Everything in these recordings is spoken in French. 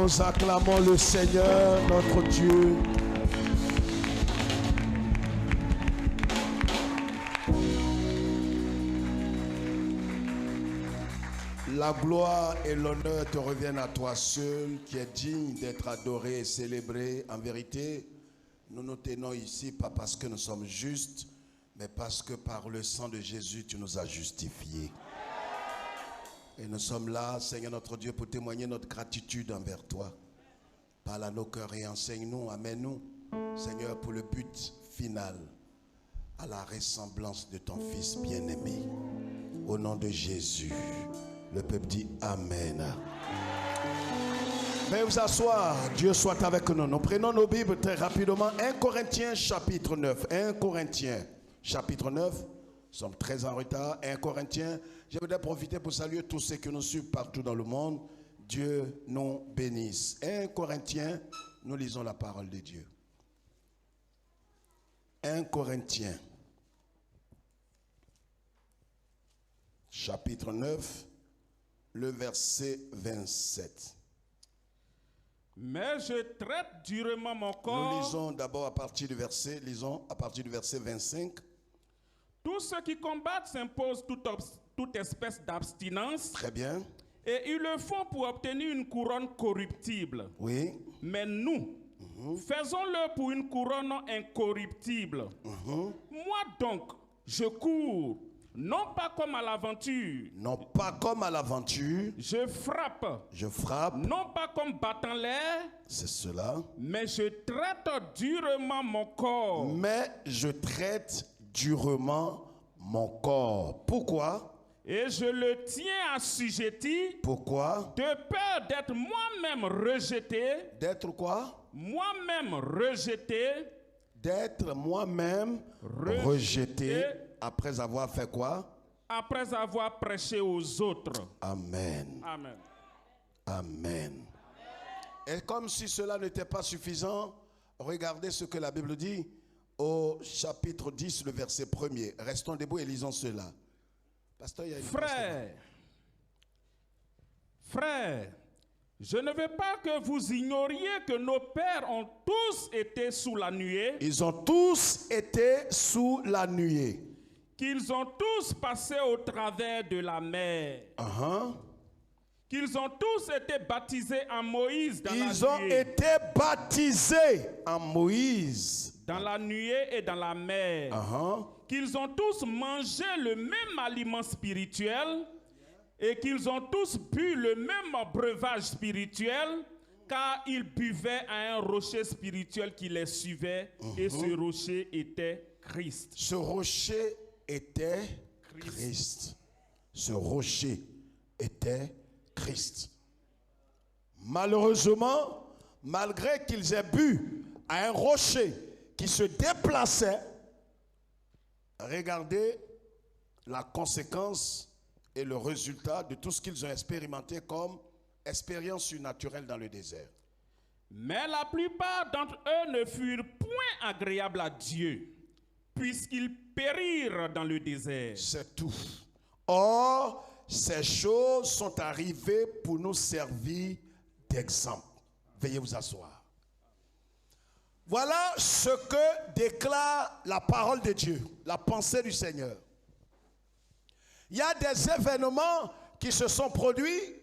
Nous acclamons le Seigneur, notre Dieu. La gloire et l'honneur te reviennent à toi seul, qui es digne d'être adoré et célébré. En vérité, nous nous tenons ici pas parce que nous sommes justes, mais parce que par le sang de Jésus, tu nous as justifiés. Et nous sommes là, Seigneur notre Dieu, pour témoigner notre gratitude envers toi. Parle à nos cœurs et enseigne-nous, amène-nous, Seigneur, pour le but final, à la ressemblance de ton Fils bien-aimé. Au nom de Jésus, le peuple dit Amen. Veuillez vous asseoir, Dieu soit avec nous. Nous prenons nos Bibles très rapidement. 1 Corinthiens chapitre 9. 1 Corinthiens chapitre 9. Nous sommes très en retard. 1 Corinthiens. Je voudrais profiter pour saluer tous ceux qui nous suivent partout dans le monde. Dieu nous bénisse. 1 Corinthiens, nous lisons la parole de Dieu. 1 Corinthiens chapitre 9, le verset 27. Mais je traite durement mon corps. Nous lisons d'abord à partir du verset, lisons à partir du verset 25. Tous ceux qui combattent s'imposent toute espèce d'abstinence. Très bien. Et ils le font pour obtenir une couronne corruptible. Oui. Mais nous, faisons-le pour une couronne incorruptible. Moi donc, je cours, non pas comme à l'aventure. Non pas comme à l'aventure. Je frappe. Je frappe. Non pas comme battant l'air. C'est cela. Mais je traite durement mon corps. Mais je traite durement mon corps. Pourquoi? Et je le tiens assujetti. Pourquoi? De peur d'être moi-même rejeté. D'être quoi? Moi-même rejeté. D'être moi-même rejeté. Après avoir fait quoi? Après avoir prêché aux autres. Amen. Amen. Amen. Et comme si cela n'était pas suffisant, regardez ce que la Bible dit au chapitre 10, le verset 1er. Restons debout et lisons cela. Pasteur, il y a une Frère, je ne veux pas que vous ignoriez que nos pères ont tous été sous la nuée. Ils ont tous été sous la nuée. Qu'ils ont tous passé au travers de la mer. Qu'ils ont tous été baptisés en Moïse dans la nuée. Ils ont été baptisés en Moïse. Dans la nuée et dans la mer. Qu'ils ont tous mangé le même aliment spirituel et qu'ils ont tous bu le même breuvage spirituel, car ils buvaient à un rocher spirituel qui les suivait, et ce rocher était Christ. Ce rocher était Christ. Ce rocher était Christ. Malheureusement, malgré qu'ils aient bu à un rocher qui se déplaçait, regardez la conséquence et le résultat de tout ce qu'ils ont expérimenté comme expérience surnaturelle dans le désert. Mais la plupart d'entre eux ne furent point agréables à Dieu, puisqu'ils périrent dans le désert. C'est tout. Or, ces choses sont arrivées pour nous servir d'exemple. Veuillez vous asseoir. Voilà ce que déclare la parole de Dieu, la pensée du Seigneur. Il y a des événements qui se sont produits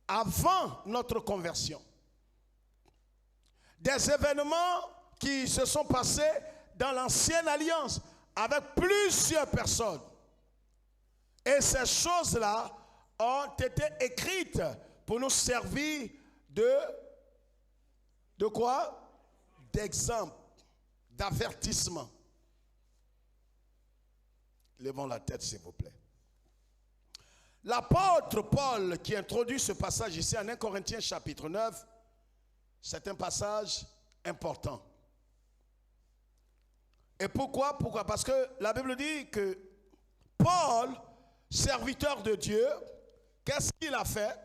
avant notre conversion. Des événements qui se sont passés dans l'ancienne alliance avec plusieurs personnes. Et ces choses-là ont été écrites pour nous servir de quoi? D'exemple, d'avertissement. Levons la tête, s'il vous plaît. L'apôtre Paul qui introduit ce passage ici en 1 Corinthiens chapitre 9, c'est un passage important. Et pourquoi? Parce que la Bible dit que Paul, serviteur de Dieu, qu'est-ce qu'il a fait?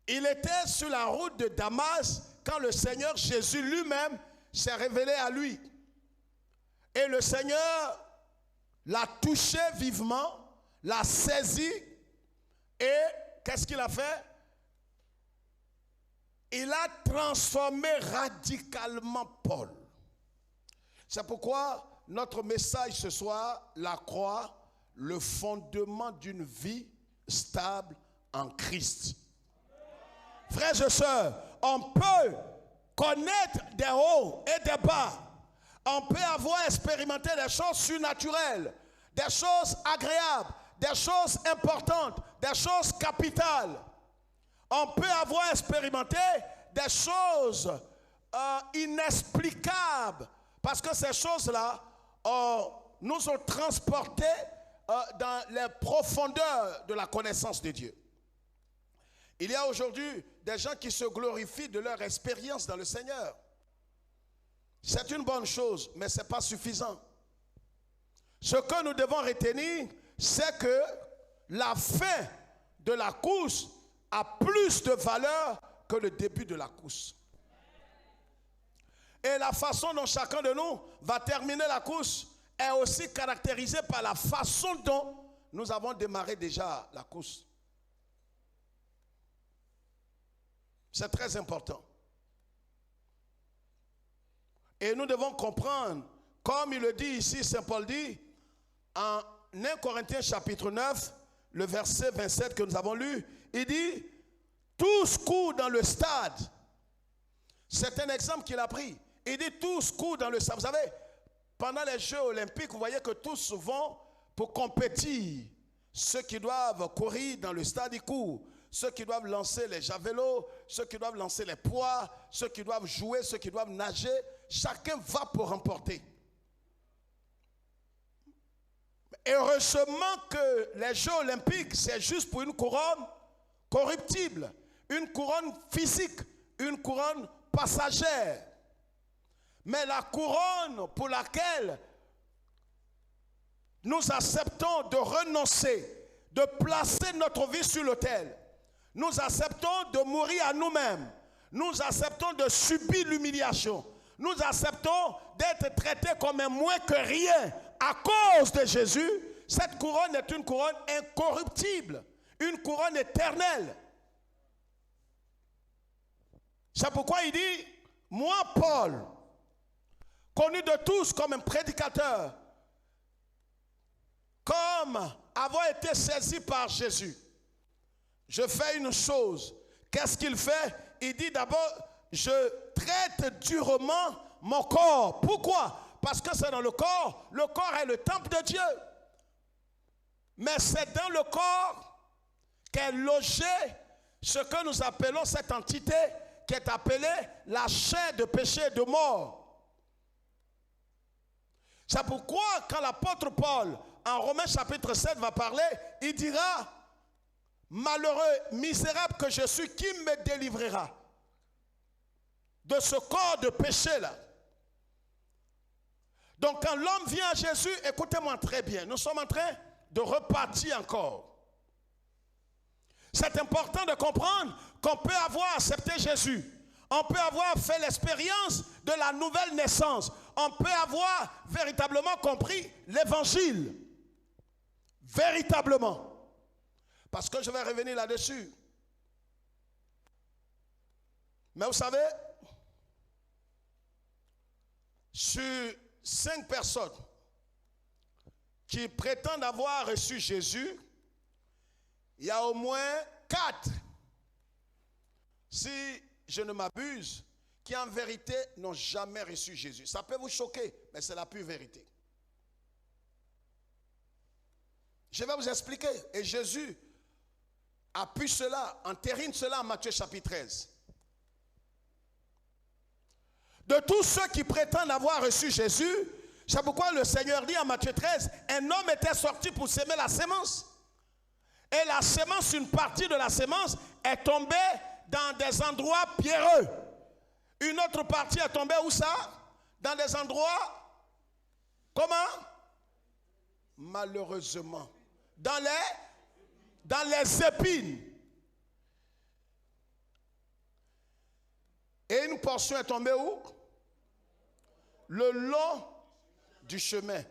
Il était sur la route de Damas quand le Seigneur Jésus lui-même s'est révélé à lui. Et le Seigneur l'a touché vivement, l'a saisi et qu'est-ce qu'il a fait? il a transformé radicalement Paul. C'est pourquoi notre message ce soir, la croix, le fondement d'une vie stable en Christ. Frères et sœurs, on peut connaître des hauts et des bas. On peut avoir expérimenté des choses surnaturelles, des choses agréables, des choses importantes, des choses capitales. On peut avoir expérimenté des choses inexplicables, parce que ces choses-là nous ont transportés dans les profondeurs de la connaissance de Dieu. Il y a aujourd'hui des gens qui se glorifient de leur expérience dans le Seigneur. C'est une bonne chose, mais ce n'est pas suffisant. Ce que nous devons retenir, c'est que la fin de la course a plus de valeur que le début de la course. Et la façon dont chacun de nous va terminer la course est aussi caractérisée par la façon dont nous avons démarré déjà la course. C'est très important. Et nous devons comprendre, comme il le dit ici, Saint Paul dit, en 1 Corinthiens chapitre 9, le verset 27 que nous avons lu, il dit, tous courent dans le stade. C'est un exemple qu'il a pris. Il dit, tous courent dans le stade. Vous savez, pendant les Jeux olympiques, vous voyez que tous vont pour compétir. Ceux qui doivent courir dans le stade, ils courent. Ceux qui doivent lancer les javelots, ceux qui doivent lancer les poids, ceux qui doivent jouer, ceux qui doivent nager, chacun va pour remporter. Heureusement que les Jeux olympiques, c'est juste pour une couronne corruptible, une couronne physique, une couronne passagère. Mais la couronne pour laquelle nous acceptons de renoncer, de placer notre vie sur l'autel, nous acceptons de mourir à nous-mêmes, nous acceptons de subir l'humiliation, nous acceptons d'être traités comme un moins que rien à cause de Jésus. Cette couronne est une couronne incorruptible, une couronne éternelle. C'est pourquoi il dit, moi Paul, connu de tous comme un prédicateur, comme avoir été saisi par Jésus, je fais une chose. Qu'est-ce qu'il fait? Il dit d'abord, je traite durement mon corps. Pourquoi? Parce que c'est dans le corps. Le corps est le temple de Dieu. Mais c'est dans le corps qu'est logé ce que nous appelons cette entité qui est appelée la chair de péché et de mort. C'est pourquoi quand l'apôtre Paul, en Romains chapitre 7, va parler, il dira, malheureux, misérable que je suis, qui me délivrera de ce corps de péché-là? Donc quand l'homme vient à Jésus, écoutez-moi très bien, nous sommes en train de repartir encore. C'est important de comprendre qu'on peut avoir accepté Jésus. On peut avoir fait l'expérience de la nouvelle naissance. On peut avoir véritablement compris l'évangile. Véritablement. Parce que je vais revenir là-dessus. Mais vous savez, sur 5 personnes qui prétendent avoir reçu Jésus, il y a au moins 4, si je ne m'abuse, qui en vérité n'ont jamais reçu Jésus. Ça peut vous choquer, mais c'est la pure vérité. Je vais vous expliquer. Et Jésus appuie cela, entérine cela en Matthieu chapitre 13. De tous ceux qui prétendent avoir reçu Jésus, c'est pourquoi le Seigneur dit en Matthieu 13, un homme était sorti pour s'aimer la sémence. Et la sémence, une partie de la sémence est tombée dans des endroits pierreux. Une autre partie est tombée où ça? Dans des endroits, comment? Malheureusement. Dans les épines. Et une portion est tombée où? Le long du chemin.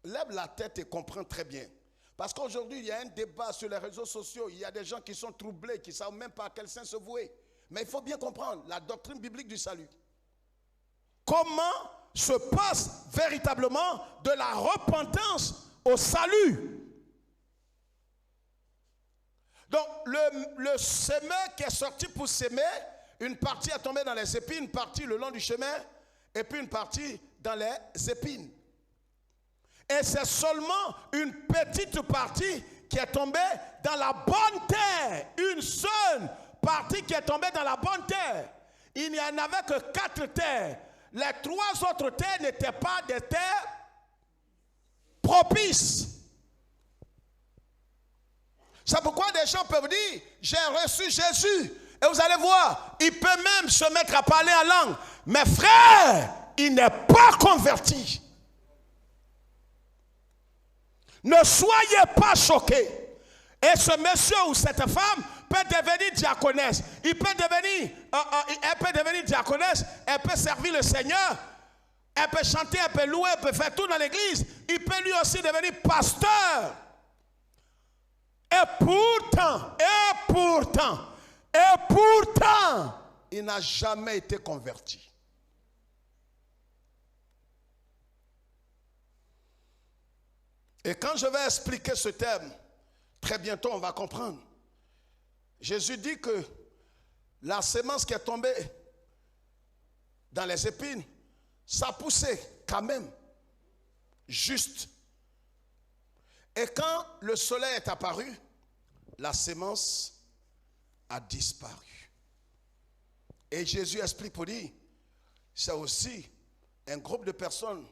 Lève la tête et comprends très bien. Parce qu'aujourd'hui, il y a un débat sur les réseaux sociaux. Il y a des gens qui sont troublés, qui ne savent même pas à quel saint se vouer. Mais il faut bien comprendre la doctrine biblique du salut. Comment se passe véritablement de la repentance au salut? Donc, le semeur qui est sorti pour s'aimer, une partie est tombée dans les épines, une partie le long du chemin, et puis une partie dans les épines. Et c'est seulement une petite partie qui est tombée dans la bonne terre. Une seule partie qui est tombée dans la bonne terre. Il n'y en avait que 4 terres. Les 3 autres terres n'étaient pas des terres propices. C'est pourquoi des gens peuvent dire, j'ai reçu Jésus. Et vous allez voir, il peut même se mettre à parler en langue. Mais frère, il n'est pas converti. Ne soyez pas choqués. Et ce monsieur ou cette femme peut devenir diaconesse. Elle peut devenir diaconesse. Elle peut servir le Seigneur. Elle peut chanter, elle peut louer, elle peut faire tout dans l'église. Il peut lui aussi devenir pasteur. Et pourtant, il n'a jamais été converti. Et quand je vais expliquer ce thème, très bientôt on va comprendre. Jésus dit que la semence qui est tombée dans les épines, ça a poussé quand même, juste. Et quand le soleil est apparu, la semence a disparu. Et Jésus explique pour dire, c'est aussi un groupe de personnes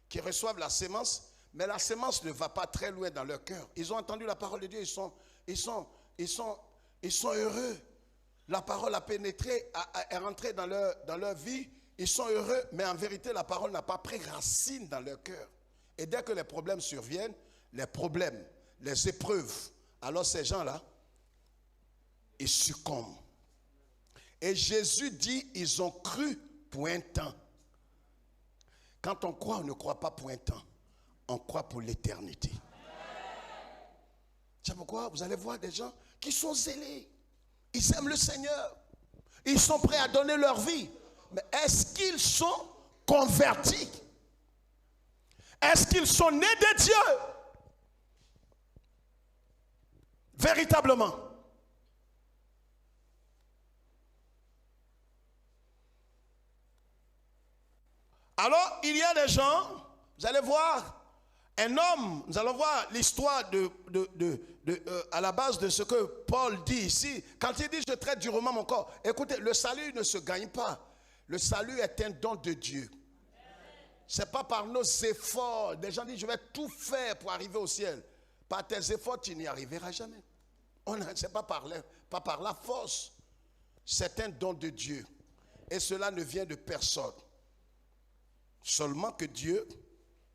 qui reçoivent la semence, mais la semence ne va pas très loin dans leur cœur. Ils ont entendu la parole de Dieu, ils sont heureux. La parole a pénétré, est rentrée dans leur vie. Ils sont heureux, mais en vérité, la parole n'a pas pris racine dans leur cœur. Et dès que les problèmes surviennent, les épreuves, alors ces gens-là, ils succombent. Et Jésus dit, ils ont cru pour un temps. Quand on croit, on ne croit pas pour un temps. On croit pour l'éternité. C'est pourquoi vous allez voir des gens qui sont zélés. Ils aiment le Seigneur. Ils sont prêts à donner leur vie. Mais est-ce qu'ils sont convertis? Est-ce qu'ils sont nés de Dieu? Véritablement. Alors, il y a des gens, vous allez voir, un homme, nous allons voir l'histoire à la base de ce que Paul dit ici. Quand il dit, je traite durement mon corps. Écoutez, le salut ne se gagne pas. Le salut est un don de Dieu. Ce n'est pas par nos efforts. Des gens disent, je vais tout faire pour arriver au ciel. Par tes efforts, tu n'y arriveras jamais. Ce n'est pas par la force. C'est un don de Dieu. Et cela ne vient de personne. Seulement que Dieu,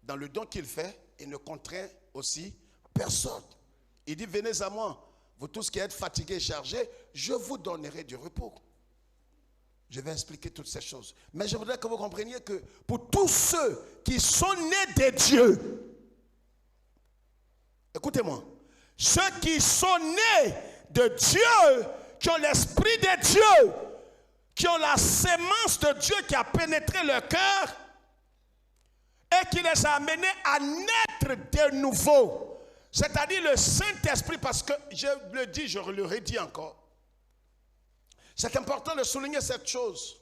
dans le don qu'il fait, il ne contraint aussi personne. Il dit, venez à moi, vous tous qui êtes fatigués et chargés, je vous donnerai du repos. Je vais expliquer toutes ces choses. Mais je voudrais que vous compreniez que pour tous ceux qui sont nés de Dieu, écoutez-moi, ceux qui sont nés de Dieu, qui ont l'esprit de Dieu, qui ont la sémence de Dieu qui a pénétré leur cœur et qui les a amenés à naître de nouveau. C'est-à-dire le Saint-Esprit, parce que je le dis, je le redis encore. C'est important de souligner cette chose.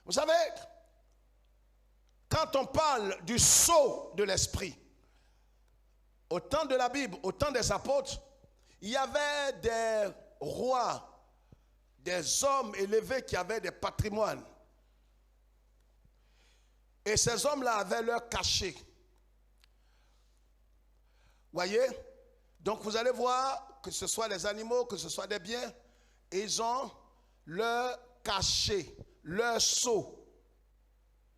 Vous savez, quand on parle du sceau de l'esprit, au temps de la Bible, au temps des apôtres, il y avait des rois, des hommes élevés qui avaient des patrimoines. Et ces hommes-là avaient leur cachet. Voyez? Donc vous allez voir, que ce soit les animaux, que ce soit des biens, ils ont leur cachet, leur sceau.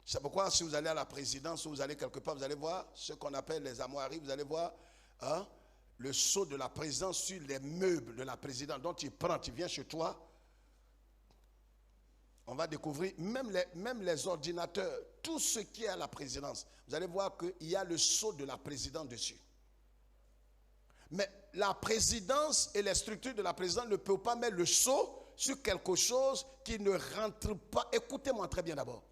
C'est pourquoi si vous allez à la présidence ou vous allez quelque part, vous allez voir ce qu'on appelle les armoiries, vous allez voir le sceau de la présidence sur les meubles de la présidence. Donc tu prends, tu viens chez toi, on va découvrir même les ordinateurs, tout ce qui est à la présidence. Vous allez voir qu'il y a le sceau de la présidence dessus. Mais la présidence et les structures de la présidence ne peuvent pas mettre le sceau sur quelque chose qui ne rentre pas. Écoutez-moi très bien d'abord.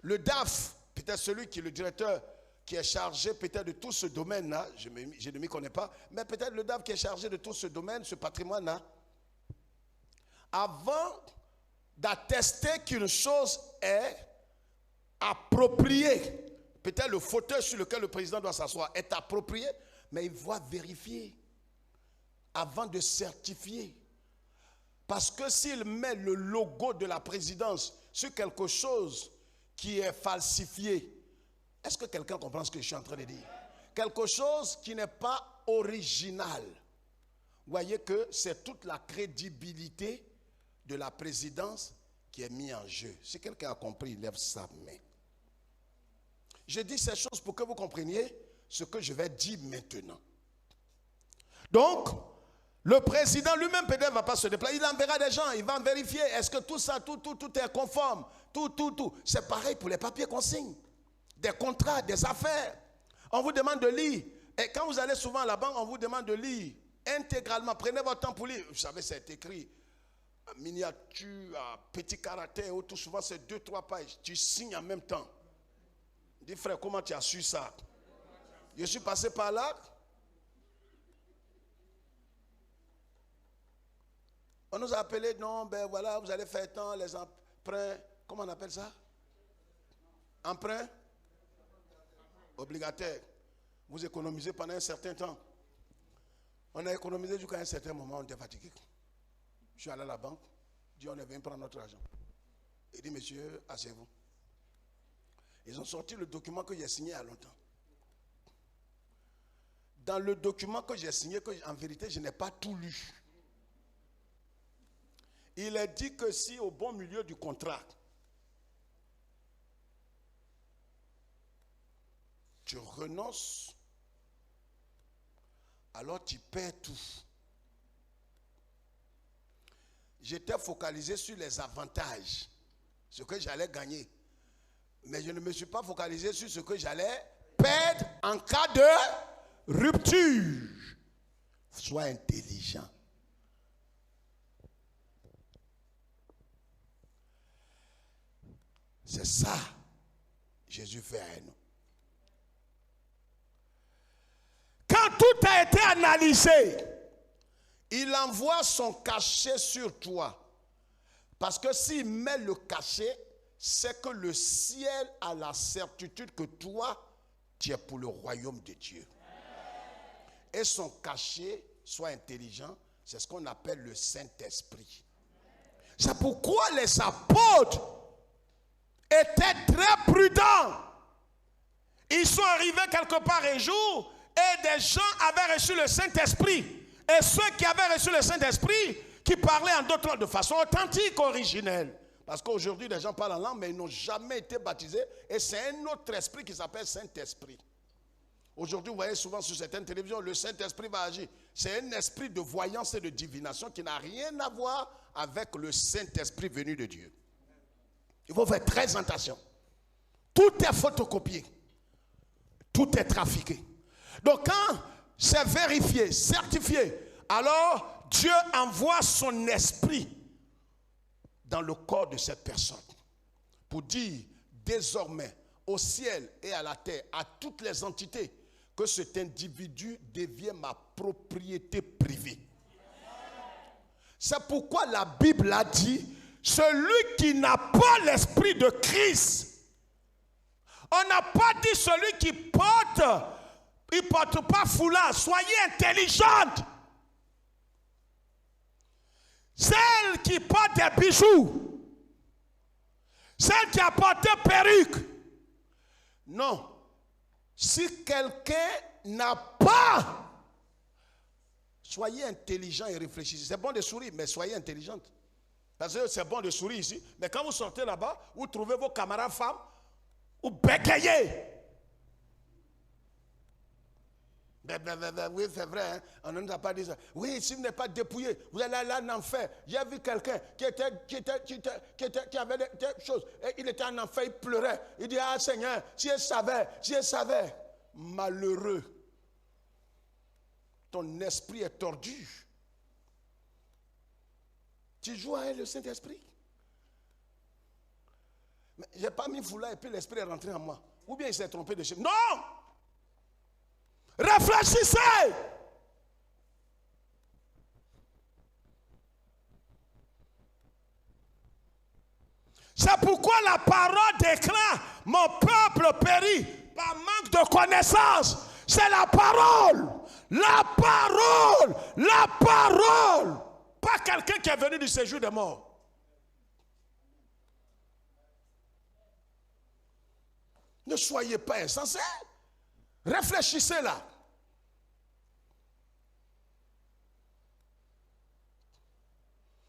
Le DAF, peut-être celui qui est le directeur, qui est chargé peut-être de tout ce domaine-là, je ne m'y connais pas, mais peut-être le DAF qui est chargé de tout ce domaine, ce patrimoine-là, avant d'attester qu'une chose est appropriée, peut-être le fauteuil sur lequel le président doit s'asseoir est approprié, mais il va vérifier avant de certifier. Parce que s'il met le logo de la présidence sur quelque chose qui est falsifié, est-ce que quelqu'un comprend ce que je suis en train de dire? Quelque chose qui n'est pas original. Vous voyez que c'est toute la crédibilité de la présidence qui est mise en jeu. Si quelqu'un a compris, il lève sa main. Je dis ces choses pour que vous compreniez ce que je vais dire maintenant. Donc, le président lui-même peut-être ne va pas se déplacer. Il enverra des gens, il va vérifier. Est-ce que tout ça, tout est conforme? Tout. C'est pareil pour les papiers qu'on signe. Des contrats, des affaires. On vous demande de lire. Et quand vous allez souvent à la banque, on vous demande de lire intégralement. Prenez votre temps pour lire. Vous savez, c'est écrit en miniature, à petit caractère, tout souvent c'est 2-3 pages. Tu signes en même temps. Dis frère, comment tu as su ça? Je suis passé par là. On nous a appelé, non, ben voilà, vous allez faire tant, les emprunts, comment on appelle ça? Emprunt obligataire. Vous économisez pendant un certain temps. On a économisé jusqu'à un certain moment, on était fatigué. Je suis allé à la banque, je dis on est venu prendre notre argent. Il dit, monsieur, asseyez-vous. Ils ont sorti le document que j'ai signé il y a longtemps. Dans le document que j'ai signé, que en vérité, je n'ai pas tout lu. Il est dit que si au bon milieu du contrat, tu renonces, alors tu perds tout. J'étais focalisé sur les avantages, ce que j'allais gagner. Mais je ne me suis pas focalisé sur ce que j'allais perdre en cas de rupture. Sois intelligent. C'est ça, Jésus fait à nous. Quand tout a été analysé, il envoie son cachet sur toi. Parce que s'il met le cachet, c'est que le ciel a la certitude que toi, tu es pour le royaume de Dieu. Et son cachet, sois intelligent, c'est ce qu'on appelle le Saint-Esprit. C'est pourquoi les apôtres étaient très prudents. Ils sont arrivés quelque part un jour et des gens avaient reçu le Saint-Esprit. Et ceux qui avaient reçu le Saint-Esprit, qui parlaient en d'autres langues de façon authentique, originelle. Parce qu'aujourd'hui, les gens parlent en langue, mais ils n'ont jamais été baptisés. Et c'est un autre esprit qui s'appelle Saint-Esprit. Aujourd'hui, vous voyez souvent sur certaines télévisions, le Saint-Esprit va agir. C'est un esprit de voyance et de divination qui n'a rien à voir avec le Saint-Esprit venu de Dieu. Il faut faire très attention. Tout est photocopié. Tout est trafiqué. Donc quand c'est vérifié, certifié, alors Dieu envoie son esprit dans le corps de cette personne pour dire désormais au ciel et à la terre, à toutes les entités, que cet individu devient ma propriété privée. C'est pourquoi la Bible a dit, celui qui n'a pas l'esprit de Christ, on n'a pas dit celui qui porte, il ne porte pas foulard, soyez intelligente. Celle qui porte des bijoux, celle qui a porté perruque. Non. Si quelqu'un n'a pas, soyez intelligent et réfléchissez. C'est bon de sourire, mais soyez intelligente. Parce que c'est bon de sourire ici, mais quand vous sortez là-bas, vous trouvez vos camarades femmes, vous bégayez. Oui, c'est vrai, hein? On ne nous a pas dit ça. Oui, si vous n'êtes pas dépouillé, vous allez aller en enfer. J'ai vu quelqu'un qui avait des choses. Et il était en enfer, il pleurait. Il dit, ah Seigneur, si je savais. Malheureux. Ton esprit est tordu. Tu joues avec le Saint-Esprit. Mais je n'ai pas mis foulard et puis l'Esprit est rentré en moi. Ou bien il s'est trompé de chemin. Non! Réfléchissez! C'est pourquoi la parole déclare: mon peuple périt par manque de connaissance. C'est la parole. La parole. La parole. Pas quelqu'un qui est venu du séjour des morts. Ne soyez pas insensés. Réfléchissez là.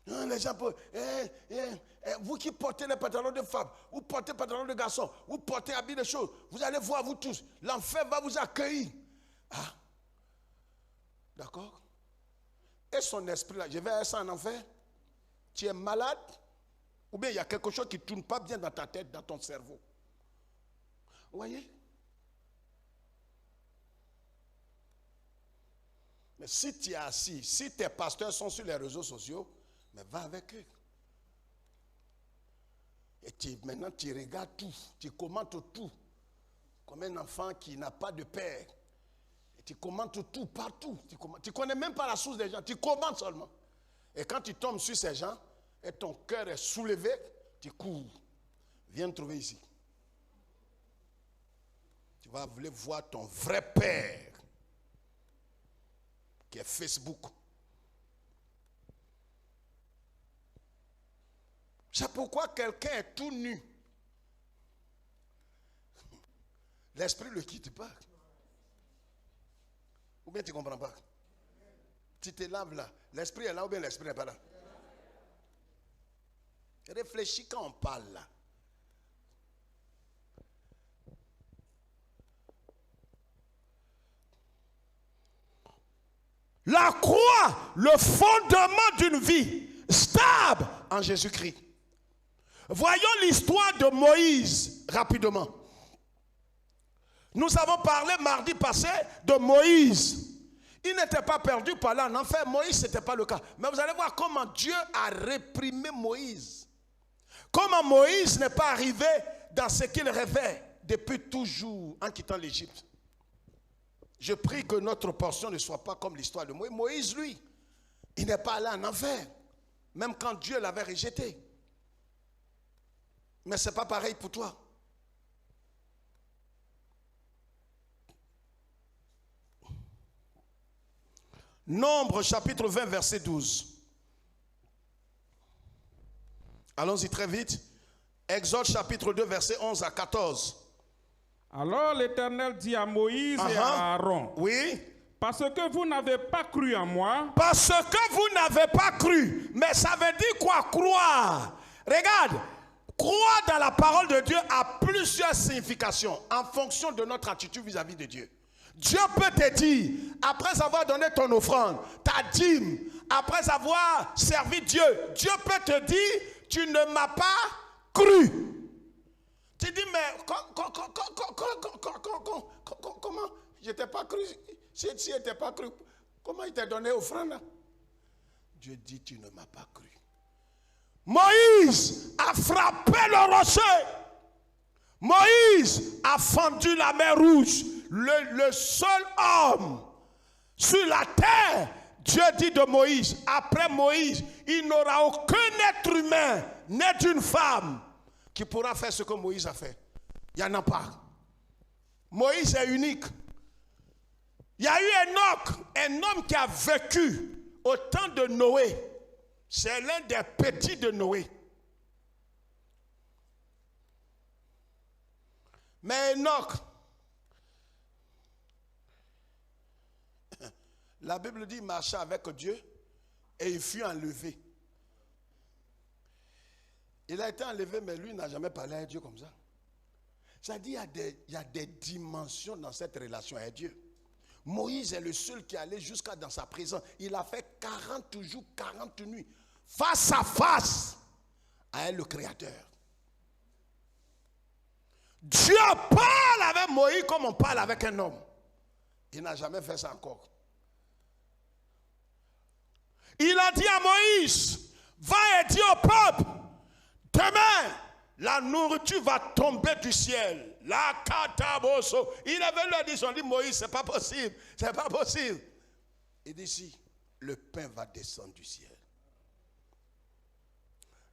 Les gens peuvent, vous qui portez les pantalons de femmes, vous portez les pantalons de garçons, vous portez habits de choses, vous allez voir vous tous, l'enfer va vous accueillir. Ah, d'accord? Et son esprit là, je vais aller ça en enfer. Tu es malade? Ou bien il y a quelque chose qui ne tourne pas bien dans ta tête, dans ton cerveau. Vous voyez? Mais si tu es assis, si tes pasteurs sont sur les réseaux sociaux, mais va avec eux. Et maintenant tu regardes tout, tu commentes tout. Comme un enfant qui n'a pas de père. Et tu commentes tout, partout. Tu ne connais même pas la source des gens, tu commentes seulement. Et quand tu tombes sur ces gens, et ton cœur est soulevé, tu cours. Viens me trouver ici. Tu vas vouloir voir ton vrai père, qui est Facebook. C'est pourquoi quelqu'un est tout nu. L'esprit ne le quitte pas. Ou bien tu ne comprends pas? Tu te laves là. L'esprit est là ou bien l'esprit n'est pas là? Réfléchis quand on parle là. La croix, le fondement d'une vie stable en Jésus-Christ. Voyons l'histoire de Moïse rapidement. Nous avons parlé mardi passé de Moïse. Il n'était pas perdu par là en enfer. Moïse, ce n'était pas le cas. Mais vous allez voir comment Dieu a réprimé Moïse. Comment Moïse n'est pas arrivé dans ce qu'il rêvait depuis toujours en quittant l'Égypte. Je prie que notre portion ne soit pas comme l'histoire de Moïse. Moïse, lui, il n'est pas allé en enfer. Même quand Dieu l'avait rejeté. Mais ce n'est pas pareil pour toi. Nombre chapitre 20 verset 12. Allons-y très vite. Exode chapitre 2 verset 11 à 14. Alors l'Éternel dit à Moïse et à Aaron. Oui. Parce que vous n'avez pas cru en moi. Parce que vous n'avez pas cru. Mais ça veut dire quoi, croire? Regarde. Croire dans la parole de Dieu a plusieurs significations en fonction de notre attitude vis-à-vis de Dieu. Dieu peut te dire, après avoir donné ton offrande, ta dîme, après avoir servi Dieu, Dieu peut te dire, tu ne m'as pas cru. Tu dis, mais comment? Je t'ai pas cru. Si je n'étais pas cru, comment il t'a donné offrande? Dieu dit, tu ne m'as pas cru. Moïse a frappé le rocher. Moïse a fendu la mer Rouge. Le seul homme sur la terre, Dieu dit de Moïse, après Moïse, il n'aura aucun être humain, né d'une femme, qui pourra faire ce que Moïse a fait. Il n'y en a pas. Moïse est unique. Il y a eu Enoch, un homme qui a vécu au temps de Noé. C'est l'un des petits de Noé. Mais Enoch, la Bible dit, il marchait avec Dieu et il fut enlevé. Il a été enlevé, mais lui n'a jamais parlé à Dieu comme ça. C'est-à-dire, il y a des dimensions dans cette relation avec Dieu. Moïse est le seul qui allait jusqu'à dans sa présence. Il a fait 40 jours, 40 nuits, face à face à le Créateur. Dieu parle avec Moïse comme on parle avec un homme. Il n'a jamais fait ça encore. Il a dit à Moïse, Va et dis au peuple, demain, la nourriture va tomber du ciel. La kataboso. Il avait leur dit, ils ont dit, Moïse, c'est pas possible. C'est pas possible. Il dit, si, le pain va descendre du ciel.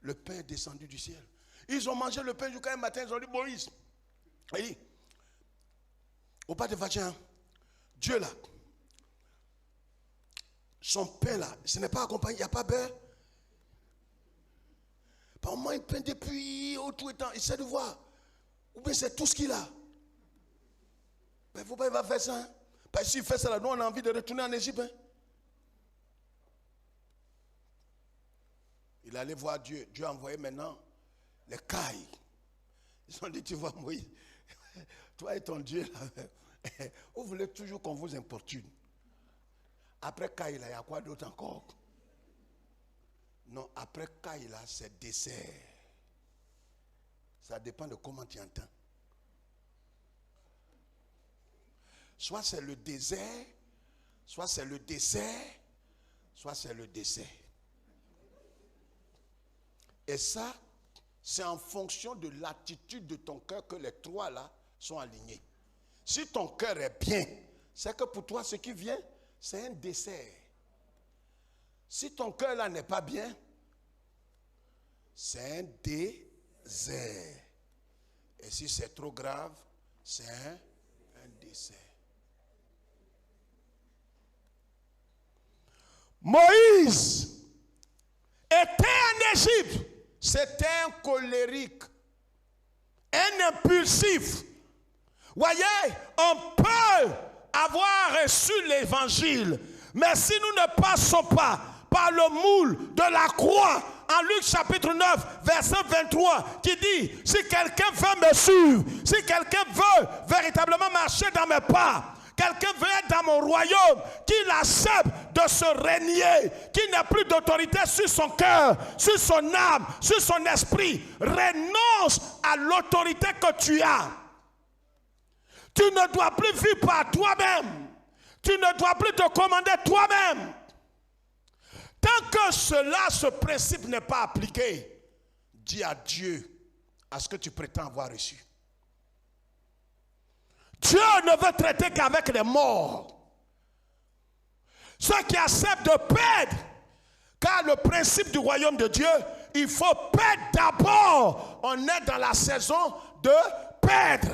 Le pain est descendu du ciel. Ils ont mangé le pain jusqu'à un matin, ils ont dit, Moïse, il dit, au pas de Vachin, Dieu là, son pain là, ce n'est pas accompagné, il n'y a pas beurre. Pas au moins un pain depuis tout le temps, il sait de voir. Ou bien c'est tout ce qu'il a. Mais il ne faut pas, il va faire ça. Hein? Parce que s'il fait ça là, nous on a envie de retourner en Égypte. Hein? Il allait voir Dieu. Dieu a envoyé maintenant les cailles. Ils ont dit, tu vois Moïse, toi et ton Dieu là, vous voulez toujours qu'on vous importune. Après caille là, il y a quoi d'autre encore? Non, après caille là, c'est dessert. Ça dépend de comment tu entends. Soit c'est le désert, soit c'est le dessert, soit c'est le dessert. Et ça, c'est en fonction de l'attitude de ton cœur que les trois là sont alignés. Si ton cœur est bien, c'est que pour toi, ce qui vient, c'est un dessert. Si ton cœur là n'est pas bien, c'est un désert. Et si c'est trop grave, c'est un dessert. Moïse était en Égypte. C'était un colérique, un impulsif. Voyez, on peut avoir reçu l'évangile, mais si nous ne passons pas par le moule de la croix, en Luc chapitre 9, verset 23, qui dit, si quelqu'un veut me suivre, si quelqu'un veut véritablement marcher dans mes pas, quelqu'un veut être dans mon royaume, qu'il accepte de se régner, qu'il n'ait plus d'autorité sur son cœur, sur son âme, sur son esprit. Renonce à l'autorité que tu as. Tu ne dois plus vivre par toi-même. Tu ne dois plus te commander toi-même. Tant que ce principe n'est pas appliqué, dis adieu à ce que tu prétends avoir reçu. Dieu ne veut traiter qu'avec les morts. Ceux qui acceptent de perdre, car le principe du royaume de Dieu, il faut perdre d'abord. On est dans la saison de perdre.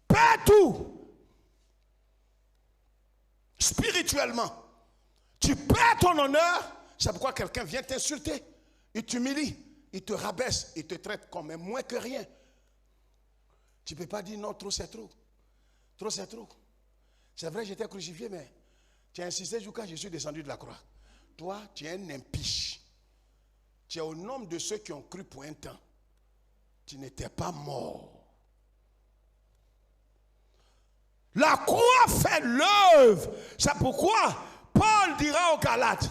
Perdre tout. Spirituellement. Tu perds ton honneur, c'est pourquoi quelqu'un vient t'insulter. Il t'humilie, il te rabaisse, il te traite comme moins que rien. Tu ne peux pas dire non, trop c'est trop. Trop c'est trop. C'est vrai, j'étais crucifié, mais tu as insisté jusqu'à je suis descendu de la croix. Toi, tu es un impiche. Tu es au nombre de ceux qui ont cru pour un temps. Tu n'étais pas mort. La croix fait l'œuvre. C'est pourquoi Paul dira aux Galates,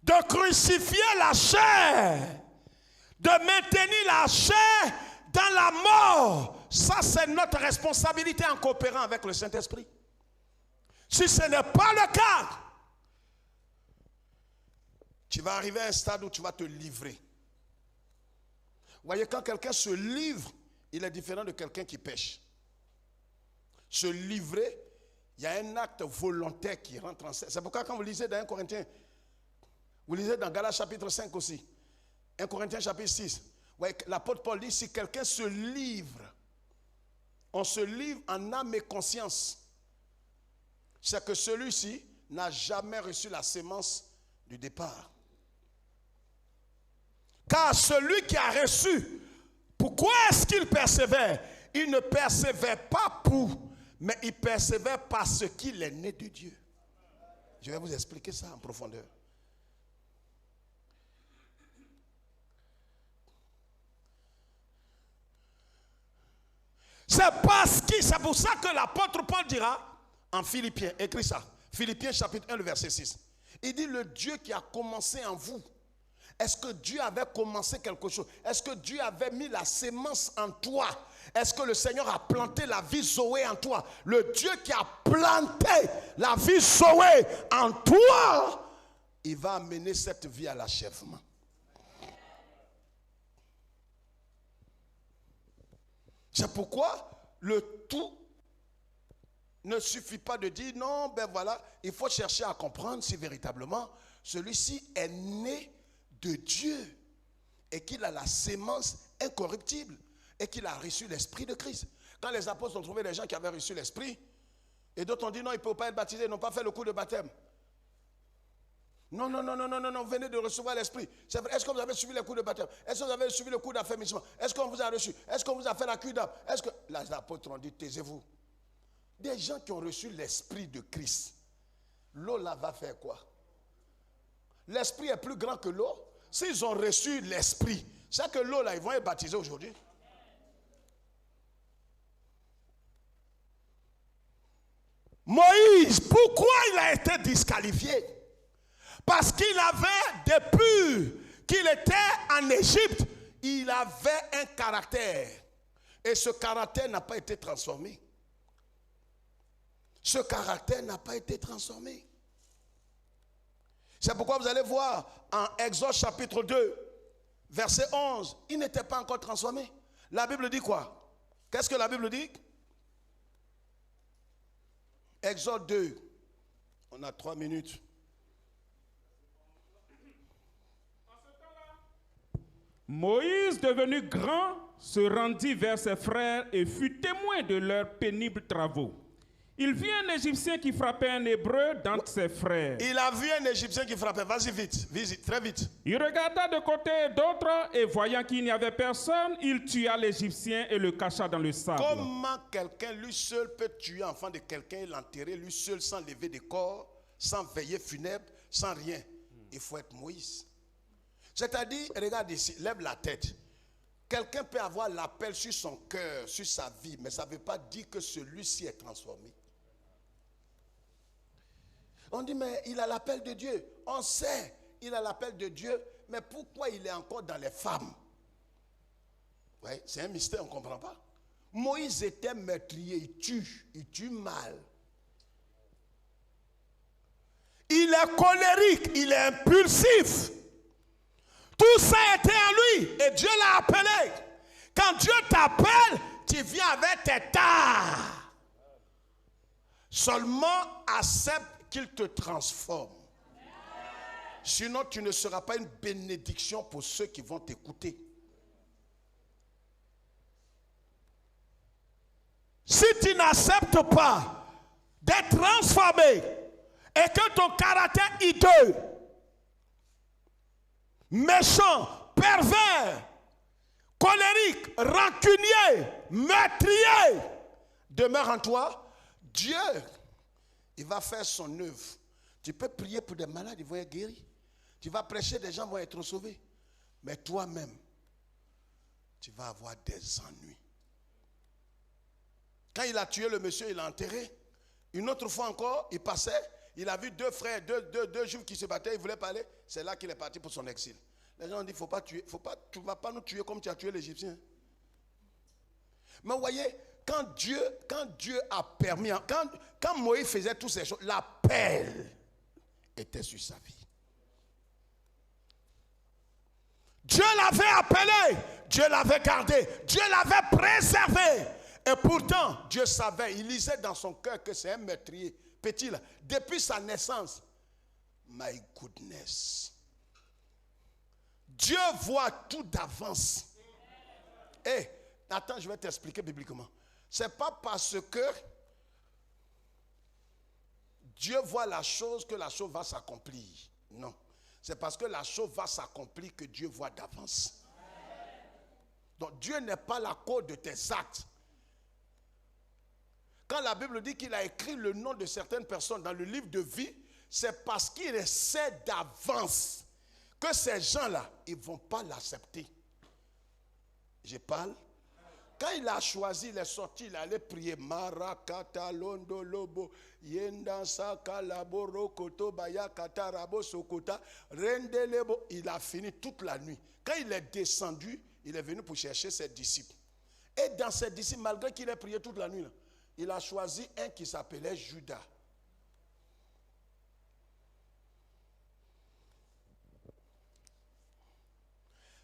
de crucifier la chair, de maintenir la chair dans la mort. Ça, c'est notre responsabilité en coopérant avec le Saint-Esprit. Si ce n'est pas le cas, tu vas arriver à un stade où tu vas te livrer. Vous voyez, quand quelqu'un se livre, il est différent de quelqu'un qui pêche. Se livrer, il y a un acte volontaire qui rentre en scène. C'est pourquoi quand vous lisez dans 1 Corinthiens, vous lisez dans Galates chapitre 5 aussi, 1 Corinthiens chapitre 6, ouais, l'apôtre Paul dit, si quelqu'un se livre, on se livre en âme et conscience. C'est que celui-ci n'a jamais reçu la sémence du départ. Car celui qui a reçu, pourquoi est-ce qu'il persévère? Il ne persévère pas pour, mais il persévère parce qu'il est né de Dieu. Je vais vous expliquer ça en profondeur. C'est pour ça que l'apôtre Paul dira en Philippiens, écrit ça, Philippiens chapitre 1, le verset 6. Il dit, le Dieu qui a commencé en vous Est-ce que Dieu avait commencé quelque chose? Est-ce que Dieu avait mis la sémence en toi? Est-ce que le Seigneur a planté la vie Zoé en toi? Le Dieu qui a planté la vie Zoé en toi, il va amener cette vie à l'achèvement. C'est pourquoi le tout ne suffit pas de dire non, ben voilà, il faut chercher à comprendre si véritablement celui-ci est né de Dieu et qu'il a la sémence incorruptible et qu'il a reçu l'esprit de Christ. Quand les apôtres ont trouvé des gens qui avaient reçu l'esprit et d'autres ont dit non, ils ne peuvent pas être baptisés, ils n'ont pas fait le coup de baptême. Non, venez de recevoir l'esprit. Est-ce que vous avez suivi le coup de baptême? Est-ce que vous avez suivi le coup d'affermissement? Est-ce qu'on vous a reçu? Est-ce qu'on vous a fait la cuite d'âme? Est-ce que les apôtres ont dit taisez-vous? Des gens qui ont reçu l'esprit de Christ, l'eau là va faire quoi? L'esprit est plus grand que l'eau. S'ils ont reçu l'esprit, c'est que l'eau là, ils vont être baptisés aujourd'hui. Moïse, pourquoi il a été disqualifié? Parce qu'il avait, depuis qu'il était en Égypte, il avait un caractère. Et ce caractère n'a pas été transformé. Ce caractère n'a pas été transformé. C'est pourquoi vous allez voir en Exode chapitre 2, verset 11, il n'était pas encore transformé. La Bible dit quoi? Qu'est-ce que la Bible dit? Exode 2, on a 3 minutes. Moïse, devenu grand, se rendit vers ses frères et fut témoin de leurs pénibles travaux. Il vit un Égyptien qui frappait un Hébreu d'entre ses frères. Il a vu un Égyptien qui frappait. Vas-y vite, très vite. Il regarda de côté et d'autre et voyant qu'il n'y avait personne, il tua l'Égyptien et le cacha dans le sable. Comment quelqu'un lui seul peut tuer l'enfant de quelqu'un et l'enterrer lui seul sans lever de corps, sans veiller funèbre, sans rien? Il faut être Moïse. C'est-à-dire, regarde ici, lève la tête. Quelqu'un peut avoir l'appel sur son cœur, sur sa vie, mais ça ne veut pas dire que celui-ci est transformé. On dit, mais il a l'appel de Dieu. On sait, il a l'appel de Dieu, mais pourquoi il est encore dans les femmes? Oui, c'est un mystère, on ne comprend pas. Moïse était meurtrier, il tue mal. Il est colérique, il est impulsif. Tout ça était en lui et Dieu l'a appelé. Quand Dieu t'appelle, tu viens avec tes tares. Seulement accepte qu'il te transforme. Sinon, tu ne seras pas une bénédiction pour ceux qui vont t'écouter. Si tu n'acceptes pas d'être transformé et que ton caractère hideux, méchant, pervers, colérique, rancunier, meurtrier demeure en toi, Dieu, il va faire son œuvre. Tu peux prier pour des malades, ils vont être guéris. Tu vas prêcher, des gens vont être sauvés. Mais toi-même, tu vas avoir des ennuis. Quand il a tué le monsieur, il l'a enterré. Une autre fois encore, il passait, il a vu deux frères, deux juifs qui se battaient, il voulait parler. C'est là qu'il est parti pour son exil. Les gens ont dit, tu ne vas pas nous tuer comme tu as tué l'Égyptien. Mais vous voyez, quand Dieu a permis, quand Moïse faisait toutes ces choses, l'appel était sur sa vie. Dieu l'avait appelé, Dieu l'avait gardé, Dieu l'avait préservé. Et pourtant, Dieu savait, il lisait dans son cœur que c'est un meurtrier, petit là, depuis sa naissance. My goodness. Dieu voit tout d'avance. Et, attends, je vais t'expliquer bibliquement. Ce n'est pas parce que Dieu voit la chose que la chose va s'accomplir. Non. C'est parce que la chose va s'accomplir que Dieu voit d'avance. Donc Dieu n'est pas la cause de tes actes. Quand la Bible dit qu'il a écrit le nom de certaines personnes dans le livre de vie, c'est parce qu'il sait d'avance que ces gens-là, ils ne vont pas l'accepter. Je parle. Quand il a choisi, il est sorti, il allait prier. Marakata londo lobo yenda saka laboro koto baya kata rabo sokota rendelebo. Il a fini toute la nuit. Quand il est descendu, il est venu pour chercher ses disciples. Et dans ses disciples, malgré qu'il ait prié toute la nuit, là, il a choisi un qui s'appelait Judas.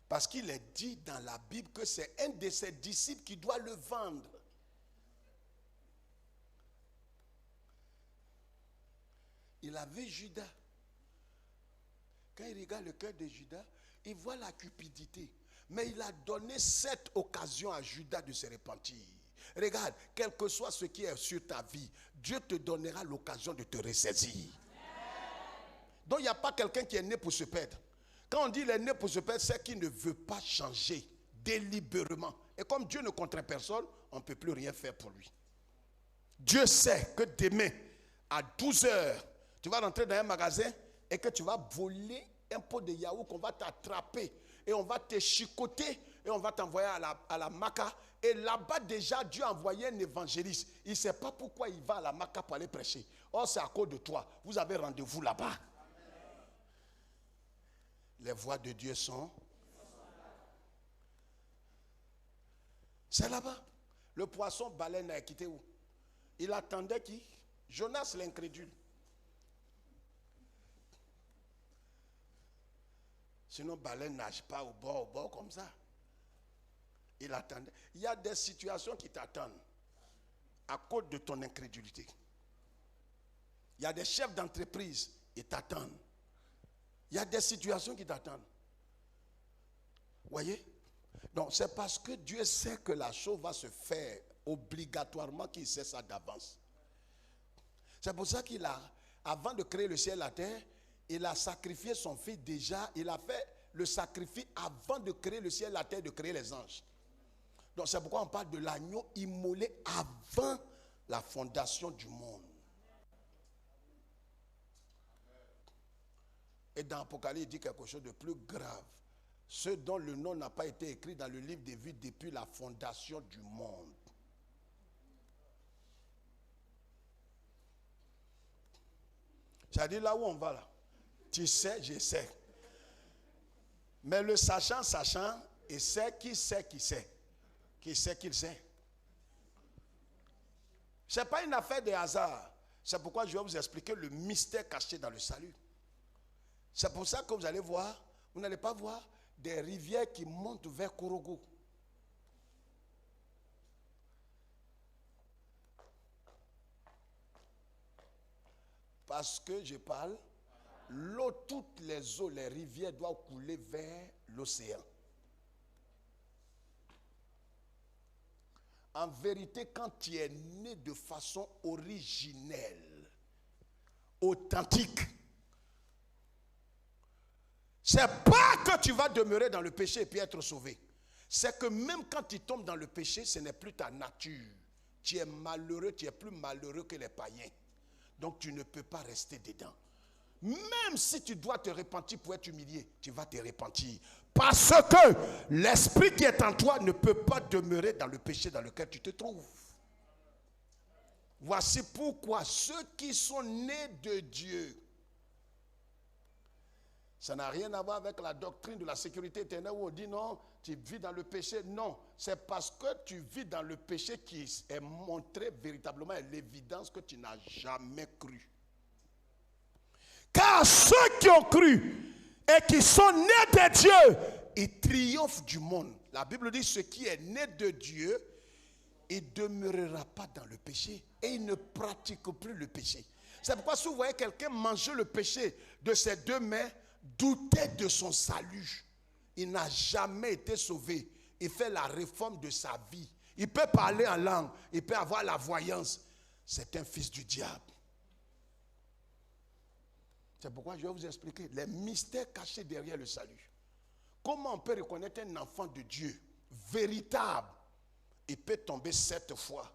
Parce qu'il est dit dans la Bible que c'est un de ses disciples qui doit le vendre. Il avait Judas. Quand il regarde le cœur de Judas, il voit la cupidité. Mais il a donné cette occasion à Judas de se repentir. Regarde, quel que soit ce qui est sur ta vie, Dieu te donnera l'occasion de te ressaisir. Donc il n'y a pas quelqu'un qui est né pour se perdre. Quand on dit qu'il est né pour se perdre, c'est qu'il ne veut pas changer délibérément. Et comme Dieu ne contraint personne, on ne peut plus rien faire pour lui. Dieu sait que demain, à 12 heures, tu vas rentrer dans un magasin et que tu vas voler un pot de yaourt, qu'on va t'attraper et on va te chicoter et on va t'envoyer à la Maca. Et là-bas déjà, Dieu a envoyé un évangéliste. Il ne sait pas pourquoi il va à la Maca pour aller prêcher. Or, c'est à cause de toi. Vous avez rendez-vous là-bas. Les voies de Dieu sont. C'est là-bas. Le poisson baleine a quitté où? Il attendait qui? Jonas l'incrédule. Sinon, baleine nage pas au bord comme ça. Il attendait. Il y a des situations qui t'attendent à cause de ton incrédulité. Il y a des chefs d'entreprise, ils t'attendent. Il y a des situations qui t'attendent. Voyez? Donc c'est parce que Dieu sait que la chose va se faire obligatoirement qu'il sait ça d'avance. C'est pour ça qu'il a, avant de créer le ciel et la terre, il a sacrifié son fils déjà. Il a fait le sacrifice avant de créer le ciel et la terre, de créer les anges. Donc c'est pourquoi on parle de l'agneau immolé avant la fondation du monde. Et dans l'Apocalypse, il dit quelque chose de plus grave. Ceux dont le nom n'a pas été écrit dans le livre des vies depuis la fondation du monde. C'est-à-dire là où on va là. Tu sais, je sais. Mais le sachant, il sait qui sait qui sait. Qui sait qu'il sait. Ce n'est pas une affaire de hasard. C'est pourquoi je vais vous expliquer le mystère caché dans le salut. C'est pour ça que vous allez voir, vous n'allez pas voir des rivières qui montent vers Kourougou. Parce que je parle, l'eau, toutes les eaux, les rivières doivent couler vers l'océan. En vérité, quand tu es né de façon originelle, authentique, c'est pas que tu vas demeurer dans le péché et puis être sauvé. C'est que même quand tu tombes dans le péché, ce n'est plus ta nature. Tu es malheureux, tu es plus malheureux que les païens. Donc tu ne peux pas rester dedans. Même si tu dois te repentir pour être humilié, tu vas te repentir. Parce que l'esprit qui est en toi ne peut pas demeurer dans le péché dans lequel tu te trouves. Voici pourquoi ceux qui sont nés de Dieu, ça n'a rien à voir avec la doctrine de la sécurité éternelle où on dit non, tu vis dans le péché. Non, c'est parce que tu vis dans le péché qui est montré véritablement l'évidence que tu n'as jamais cru. Car ceux qui ont cru et qui sont nés de Dieu, ils triomphent du monde. La Bible dit ce qui est né de Dieu, il ne demeurera pas dans le péché et il ne pratique plus le péché. C'est pourquoi si vous voyez quelqu'un manger le péché de ses deux mains, douter de son salut. Il n'a jamais été sauvé. Il fait la réforme de sa vie. Il peut parler en langue. Il peut avoir la voyance. C'est un fils du diable. C'est pourquoi je vais vous expliquer les mystères cachés derrière le salut. Comment on peut reconnaître un enfant de Dieu véritable? Il peut tomber 7 fois.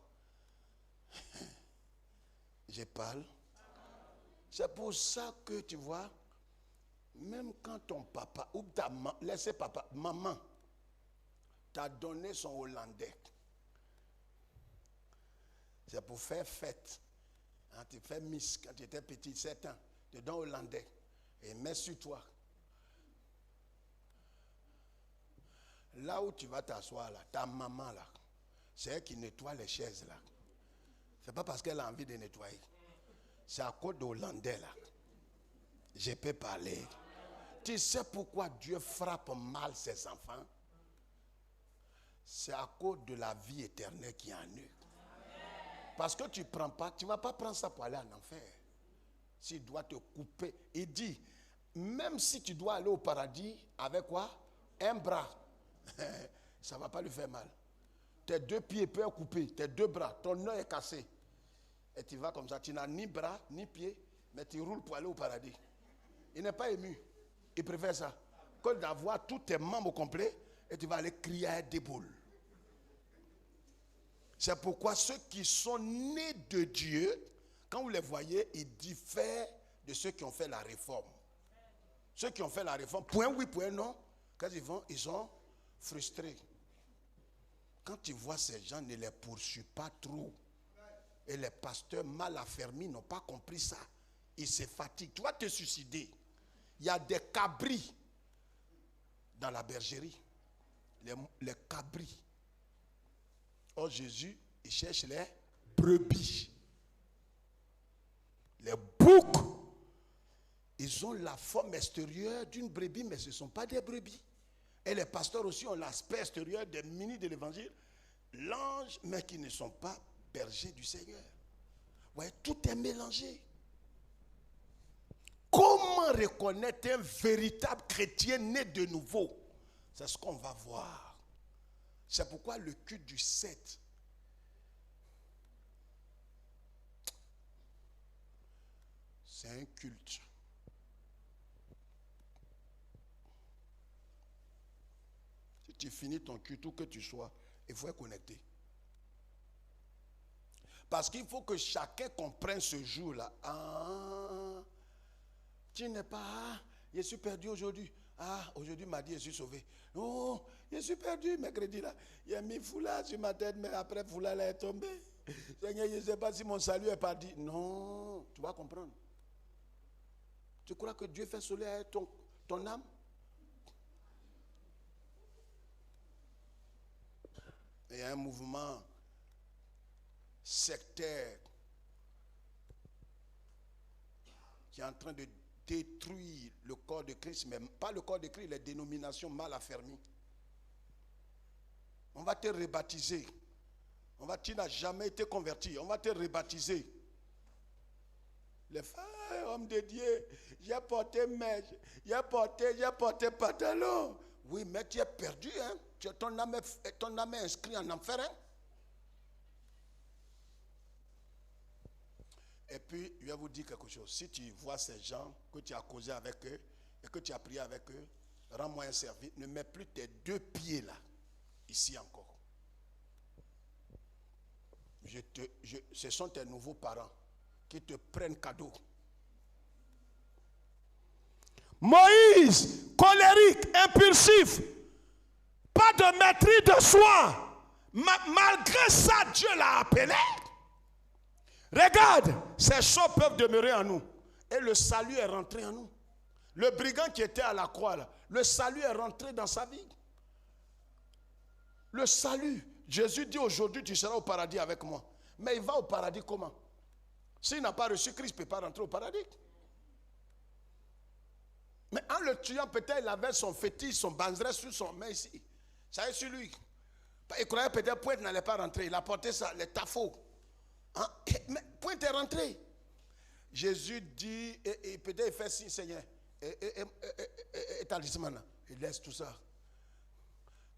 Je parle. C'est pour ça que tu vois, même quand ton papa ou ta maman, laissez papa, maman t'a donné son Hollandais, C'est pour faire fête. Hein, tu fais miss quand tu étais petit, 7 ans. Tu es dans hollandais. Et mets sur toi. Là où tu vas t'asseoir, là, ta maman, là, c'est elle qui nettoie les chaises, là. C'est pas parce qu'elle a envie de nettoyer. C'est à cause d'hollandais, là. Je peux parler. Tu sais pourquoi Dieu frappe mal ses enfants? C'est à cause de la vie éternelle qui est en eux. Parce que tu prends pas, tu ne vas pas prendre ça pour aller en enfer. S'il doit te couper, il dit, même si tu dois aller au paradis, avec quoi? Un bras. Ça ne va pas lui faire mal. Tes 2 pieds peuvent être coupés, tes 2 bras, ton œil est cassé. Et tu vas comme ça, tu n'as ni bras, ni pieds, mais tu roules pour aller au paradis. Il n'est pas ému. Il préfère ça que d'avoir tous tes membres complets et tu vas aller crier à des boules. C'est pourquoi ceux qui sont nés de Dieu, quand vous les voyez, ils diffèrent de ceux qui ont fait la réforme. Ceux qui ont fait la réforme, point oui, point non, quand ils vont, ils sont frustrés. Quand tu vois ces gens, ne les poursuis pas trop. Et les pasteurs mal affermis n'ont pas compris ça. Ils se fatiguent. Tu vas te suicider. Il y a des cabris dans la bergerie. Les cabris. Oh Jésus, il cherche les brebis. Les boucs. Ils ont la forme extérieure d'une brebis, mais ce ne sont pas des brebis. Et les pasteurs aussi ont l'aspect extérieur des ministres de l'évangile. L'ange, mais qui ne sont pas bergers du Seigneur. Vous voyez, tout est mélangé. Comment reconnaître un véritable chrétien né de nouveau? C'est ce qu'on va voir. C'est pourquoi le culte du 7, c'est un culte. Si tu finis ton culte, où que tu sois, il faut être connecté. Parce qu'il faut que chacun comprenne ce jour-là. Ah, tu n'es pas, je suis perdu aujourd'hui. Ah, aujourd'hui, mardi, je suis sauvé. Oh, je suis perdu, mercredi là. Il a mis foulard sur ma tête, mais après, foulard là est tombé. Seigneur, je ne sais pas si mon salut est parti. Non, tu vas comprendre. Tu crois que Dieu fait soleil ton âme? Il y a un mouvement sectaire qui est en train de détruire le corps de Christ, mais pas le corps de Christ, les dénominations mal affermies. On va te rebaptiser. Tu n'as jamais été converti. On va te rebaptiser. Les frères, hommes de Dieu, j'ai porté mèche, j'ai porté pantalon. Oui, mais tu es perdu, hein? Ton âme est inscrite en enfer, hein? Et puis, je vais vous dire quelque chose. Si tu vois ces gens, que tu as causé avec eux, et que tu as prié avec eux, rends-moi un service. Ne mets plus tes 2 pieds là, ici encore. Ce sont tes nouveaux parents qui te prennent cadeau. Moïse, colérique, impulsif, pas de maîtrise de soi. Malgré ça, Dieu l'a appelé. Regarde, ces choses peuvent demeurer en nous. Et le salut est rentré en nous. Le brigand qui était à la croix, là, le salut est rentré dans sa vie. Le salut. Jésus dit aujourd'hui, tu seras au paradis avec moi. Mais il va au paradis comment? S'il n'a pas reçu Christ, il ne peut pas rentrer au paradis. Mais en le tuant, peut-être il avait son fétiche, son banzeret sur son main ici. Ça est sur lui. Il croyait peut-être que Pointe n'allait pas rentrer. Il a porté ça, les tafos. Hein? Mais Pointe est rentré. Jésus dit, et peut-être il fait signe, Seigneur, et talisman là. Il laisse tout ça.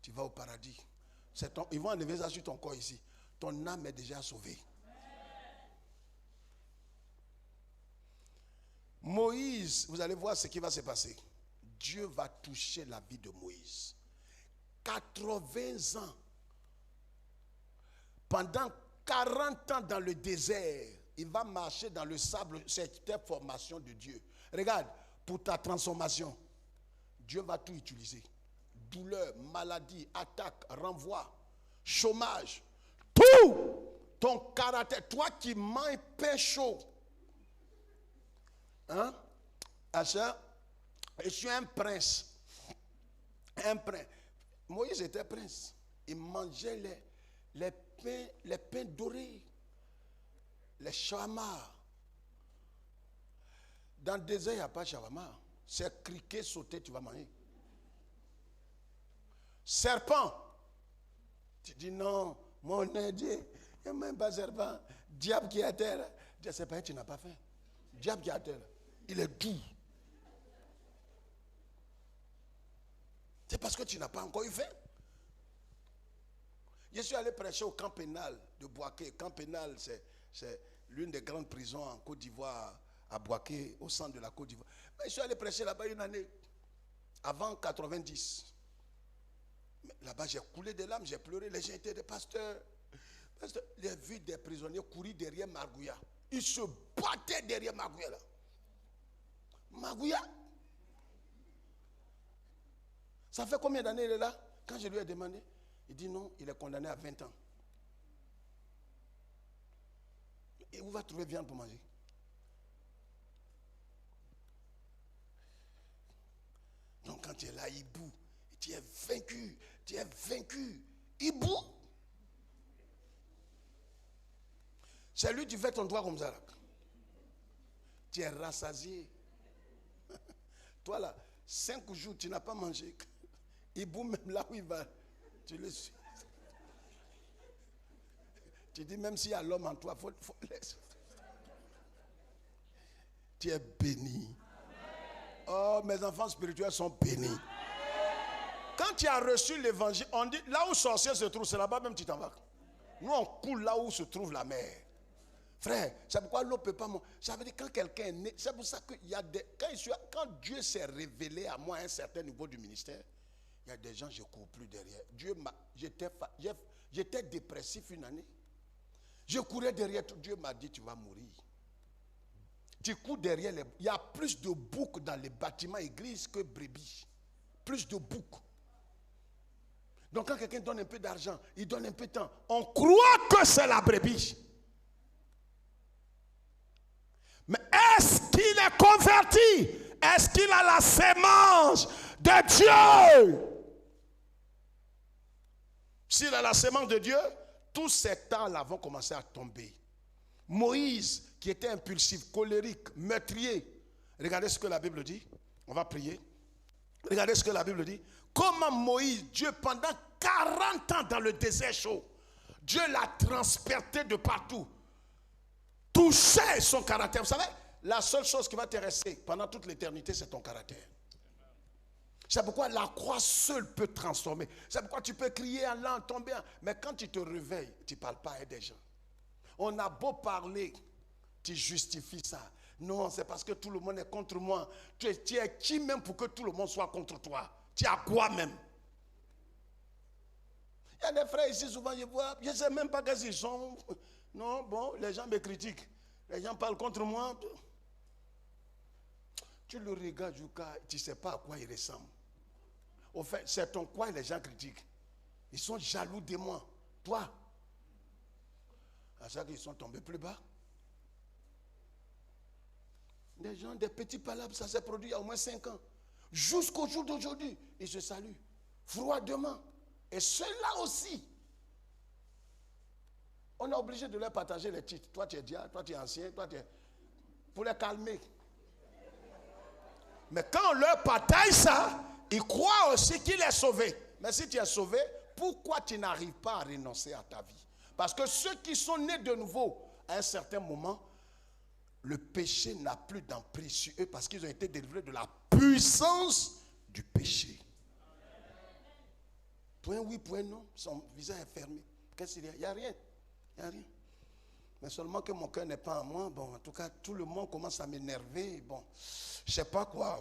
Tu vas au paradis. Ils vont enlever ça sur ton corps ici. Ton âme est déjà sauvée. Moïse, vous allez voir ce qui va se passer. Dieu va toucher la vie de Moïse. 80 ans. Pendant 40 ans dans le désert, il va marcher dans le sable, cette formation de Dieu. Regarde, pour ta transformation, Dieu va tout utiliser. Douleur, maladie, attaque, renvoi, chômage, tout. ton caractère, toi qui manges pain chaud. Hein? Achard, je suis un prince. Un prince. Moïse était prince. Il mangeait les pains dorés, les shawarma. Dans le désert, il n'y a pas de shawarma. C'est criquet, sauté, tu vas manger. Serpent. Tu dis non, mon Dieu, il n'y a même pas serpent. Diable qui est à terre. C'est pas tu n'as pas faim. Diable qui est à terre. Il est doux. C'est parce que tu n'as pas encore eu faim. Je suis allé prêcher au camp pénal de Bouaké. Camp pénal, c'est l'une des grandes prisons en Côte d'Ivoire, à Bouaké, au centre de la Côte d'Ivoire. Mais je suis allé prêcher là-bas une année, avant 90. Là-bas, j'ai coulé des larmes, j'ai pleuré. Les gens étaient des pasteurs. J'ai vu des prisonniers courir derrière Magouya. Ils se battaient derrière Magouya là. Magouya. Ça fait combien d'années il est là? Quand je lui ai demandé, il dit non, il est condamné à 20 ans. Et où va trouver viande pour manger? Donc quand tu es là, il boue. Tu es vaincu. Tu es vaincu. Il boue. C'est lui, tu fais ton droit comme ça. Là. Tu es rassasié. Toi là, 5 jours, tu n'as pas mangé. Il boue même là où il va. Tu le suis. Tu dis même s'il y a l'homme en toi, faut laisser. Tu es béni. Oh, mes enfants spirituels sont bénis. Quand tu as reçu l'évangile, on dit là où sorcier se trouve, c'est là-bas même tu t'embarques. Nous on coule là où se trouve la mer. Frère, c'est pourquoi l'eau ne peut pas monter. Ça veut dire quand quelqu'un est né, c'est pour ça qu'il y a des. Quand Dieu s'est révélé à moi à un certain niveau du ministère, il y a des gens, je ne cours plus derrière. J'étais dépressif une année. Je courais derrière tout. Dieu m'a dit, tu vas mourir. Tu cours derrière les. Il y a plus de boucs dans les bâtiments églises que brebis. Plus de boucs. Donc quand quelqu'un donne un peu d'argent, il donne un peu de temps, on croit que c'est la brebis. Mais est-ce qu'il est converti? Est-ce qu'il a la sémence de Dieu? S'il a la sémence de Dieu, tous ces temps-là vont commencer à tomber. Moïse, qui était impulsif, colérique, meurtrier. Regardez ce que la Bible dit. On va prier. Regardez ce que la Bible dit. Comment Moïse, Dieu, pendant 40 ans dans le désert chaud, Dieu l'a transpercé de partout. Touchait son caractère. Vous savez, la seule chose qui va te rester pendant toute l'éternité, c'est ton caractère. C'est pourquoi la croix seule peut transformer. C'est pourquoi tu peux crier en langue, tomber. Mais quand tu te réveilles, tu ne parles pas à des gens. On a beau parler, tu justifies ça. Non, c'est parce que tout le monde est contre moi. Tu es qui même pour que tout le monde soit contre toi? Tu as quoi même? Il y a des frères ici, souvent je vois, je ne sais même pas qu'est-ce qu'ils sont. Non, bon, les gens me critiquent. Les gens parlent contre moi. Tu le regardes jusqu'à, tu ne sais pas à quoi il ressemble. Au fait, c'est ton quoi les gens critiquent. Ils sont jaloux de moi. Toi. À ça qu'ils sont tombés plus bas. Des gens, des petits palabres, ça s'est produit il y a au moins 5 ans. Jusqu'au jour d'aujourd'hui, ils se saluent. Froidement. Et ceux-là aussi. On est obligé de leur partager les titres. Toi, tu es diable, toi, tu es ancien, toi, tu es. Pour les calmer. Mais quand on leur partage ça, ils croient aussi qu'il est sauvé. Mais si tu es sauvé, pourquoi tu n'arrives pas à renoncer à ta vie? Parce que ceux qui sont nés de nouveau, à un certain moment, le péché n'a plus d'emprise sur eux parce qu'ils ont été délivrés de la puissance du péché. Point oui, point non. Son visage est fermé. Qu'est-ce qu'il y a? Il n'y a rien. Il n'y a rien. Mais seulement que mon cœur n'est pas en moi. Bon, en tout cas, tout le monde commence à m'énerver. Bon, je ne sais pas quoi.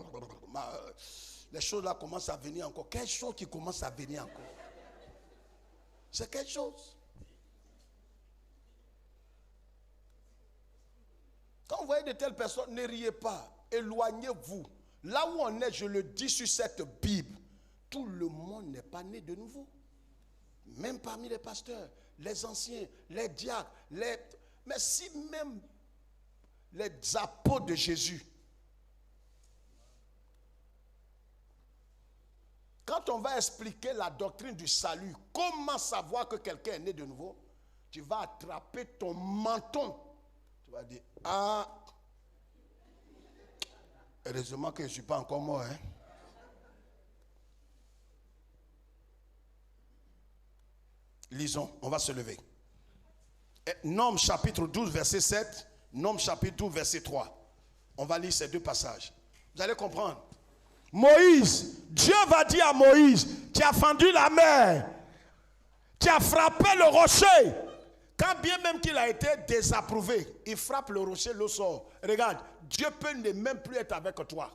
Les choses là commencent à venir encore. Quelque chose qui commence à venir encore. C'est quelque chose. Quand vous voyez de telles personnes, ne riez pas. Éloignez-vous. Là où on est, je le dis sur cette Bible, tout le monde n'est pas né de nouveau. même parmi les pasteurs, les anciens, les diacres, mais si même les apôtres de Jésus, quand on va expliquer la doctrine du salut, comment savoir que quelqu'un est né de nouveau, tu vas attraper ton menton. Tu vas dire, ah, heureusement que je ne suis pas encore mort. Hein? Lisons, on va se lever. Nombres chapitre 12, verset 7, Nombres chapitre 12, verset 3. On va lire ces deux passages. Vous allez comprendre. Moïse, Dieu va dire à Moïse, tu as fendu la mer, tu as frappé le rocher. Quand bien même qu'il a été désapprouvé, il frappe le rocher, l'eau sort. Regarde, Dieu peut ne même plus être avec toi.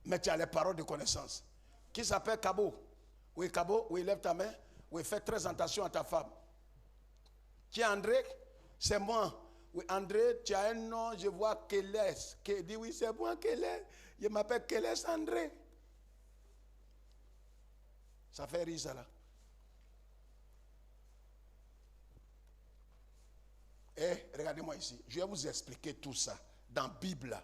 Mais tu as les paroles de connaissance. Qui s'appelle Cabo? Oui, Cabo, oui, lève ta main. Oui, fais très attention à ta femme. Qui est André? C'est moi. Oui, André, tu as un nom, je vois Kélès. Qui dit oui, c'est moi Kélès. Je m'appelle Kélès André. Ça fait rire ça là. Regardez-moi ici. Je vais vous expliquer tout ça dans la Bible.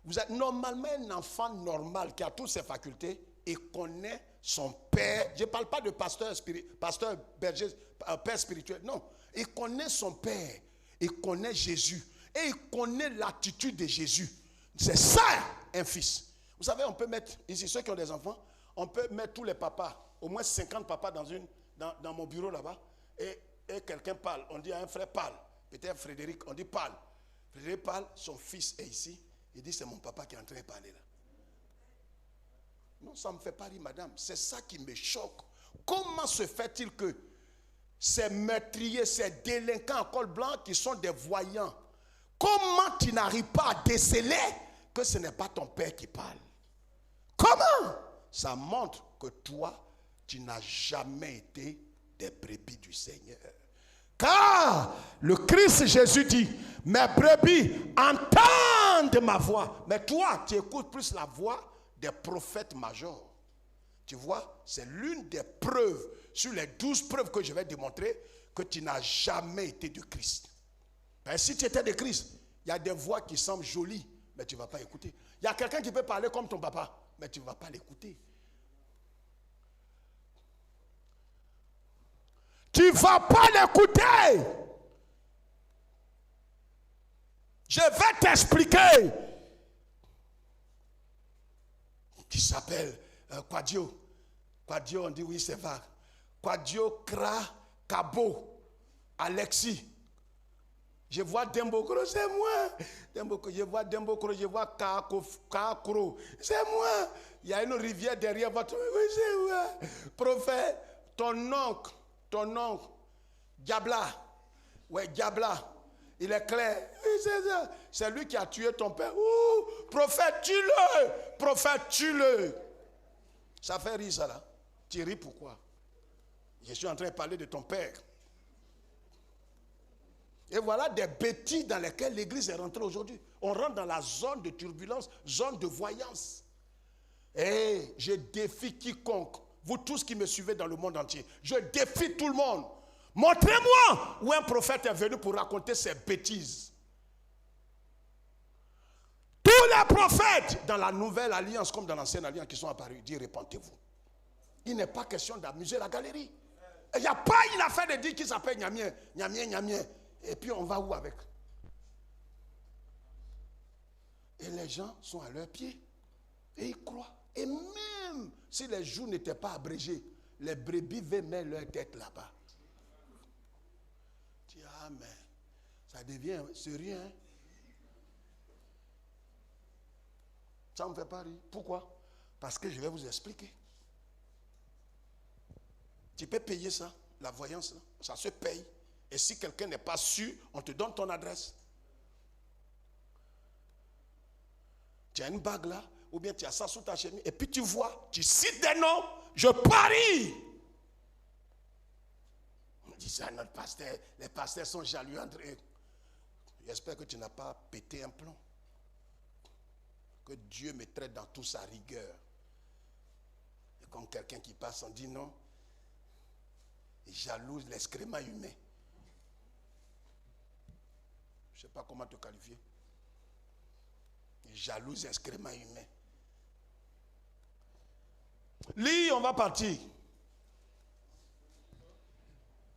Vous êtes normalement un enfant normal qui a toutes ses facultés et connaît son père. Je ne parle pas de pasteur berger, père spirituel. Non. Il connaît son père. Il connaît Jésus. Et il connaît l'attitude de Jésus. C'est ça, un fils. Vous savez, on peut mettre, ici, ceux qui ont des enfants, on peut mettre tous les papas, au moins 50 papas dans mon bureau là-bas, et quelqu'un parle. On dit à un frère parle. Peut-être Frédéric, on dit parle. Frédéric parle, son fils est ici. Il dit c'est mon papa qui est en train de parler là. Non, ça ne me fait pas rire, madame. C'est ça qui me choque. Comment se fait-il que ces meurtriers, ces délinquants en col blanc qui sont des voyants, comment tu n'arrives pas à déceler que ce n'est pas ton père qui parle? Comment? Ça montre que toi, tu n'as jamais été des brebis du Seigneur. Car le Christ Jésus dit, mes brebis entendent ma voix. Mais toi, tu écoutes plus la voix des prophètes majors. Tu vois, c'est l'une des preuves, sur les 12 preuves que je vais démontrer, que tu n'as jamais été de Christ. Ben, si tu étais de Christ, il y a des voix qui semblent jolies, mais tu ne vas pas écouter. Il y a quelqu'un qui peut parler comme ton papa, mais tu ne vas pas l'écouter. Tu ne vas pas l'écouter. Je vais t'expliquer. Qui s'appelle Quadio. Quadio, on dit oui, c'est vague. Quadio, Kra, Kabo, Alexis. Je vois Dembokro, c'est moi. Je vois Dembokro, je vois Kakro, c'est moi. Il y a une rivière derrière votre... Oui, c'est moi. Prophète, ton oncle, Diabla. Ouais, Diabla. Il est clair. Oui, c'est ça. C'est lui qui a tué ton père. Ouh, prophète, tue-le. Prophète, tue-le. Ça fait rire ça là. Tu ris pourquoi? Je suis en train de parler de ton père. Et voilà des bêtises dans lesquelles l'église est rentrée aujourd'hui. On rentre dans la zone de turbulence, zone de voyance. Et je défie quiconque, vous tous qui me suivez dans le monde entier, je défie tout le monde. Montrez-moi où un prophète est venu pour raconter ces bêtises. Tous les prophètes dans la nouvelle alliance comme dans l'ancienne alliance qui sont apparus, disent répentez-vous. Il n'est pas question d'amuser la galerie. Il n'y a pas une affaire de dire qu'il s'appelle Niamien, Niamien. Et puis on va où avec? Et les gens sont à leurs pieds. Et ils croient. Et même si les jours n'étaient pas abrégés, les brebis venaient leur tête là-bas. Tu dis, ah mais ça devient sérieux. Hein? Ça ne me fait pas rire. Pourquoi? Parce que je vais vous expliquer. Tu peux payer ça, la voyance, là. Ça se paye. Et si quelqu'un n'est pas sûr, on te donne ton adresse. Tu as une bague là, ou bien tu as ça sous ta chemise, et puis tu vois, tu cites des noms, je parie. On dit ça à notre pasteur, les pasteurs sont jaloux entre eux. J'espère que tu n'as pas pété un plomb. Que Dieu me traite dans toute sa rigueur. Et comme quelqu'un qui passe, on dit non. Il jalouse l'excrément humain. Je ne sais pas comment te qualifier. Il jalouse l'excrément humain. Lis, on va partir.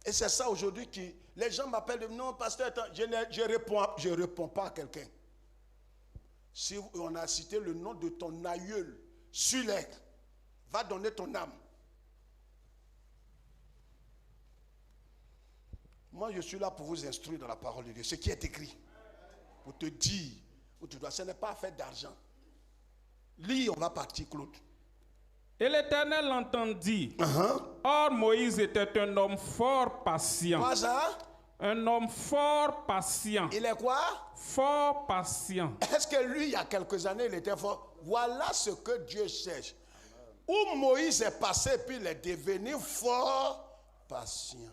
Et c'est ça aujourd'hui qui... Les gens m'appellent, non, pasteur, je ne réponds pas à quelqu'un. Si on a cité le nom de ton aïeul sur l'aigle, va donner ton âme. Moi, je suis là pour vous instruire dans la parole de Dieu, ce qui est écrit. Pour te dire où tu dois. Ce n'est pas affaire d'argent. Lis, on va partir, Claude. Et l'Éternel entendit. Or, Moïse était un homme fort patient. Quoi ça? Un homme fort patient. Il est quoi? Fort patient. Est-ce que lui, il y a quelques années, il était fort? Voilà ce que Dieu cherche. Où Moïse est passé, puis il est devenu fort patient.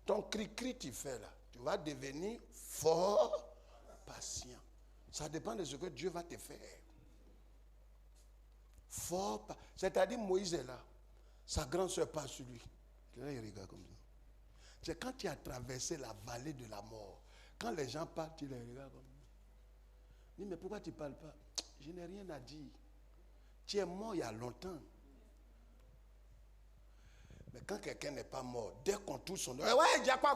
Ton cri-cri, tu fais là. Tu vas devenir fort patient. Ça dépend de ce que Dieu va te faire. Fort patient. C'est-à-dire, Moïse est là. Sa grande soeur passe sur lui. Là, il regarde comme ça. C'est quand tu as traversé la vallée de la mort. Quand les gens partent, tu les regardes comme ça. Il dit, mais pourquoi tu ne parles pas? Je n'ai rien à dire. Tu es mort il y a longtemps. Mais quand quelqu'un n'est pas mort, dès qu'on touche son... Ouais, il y a quoi?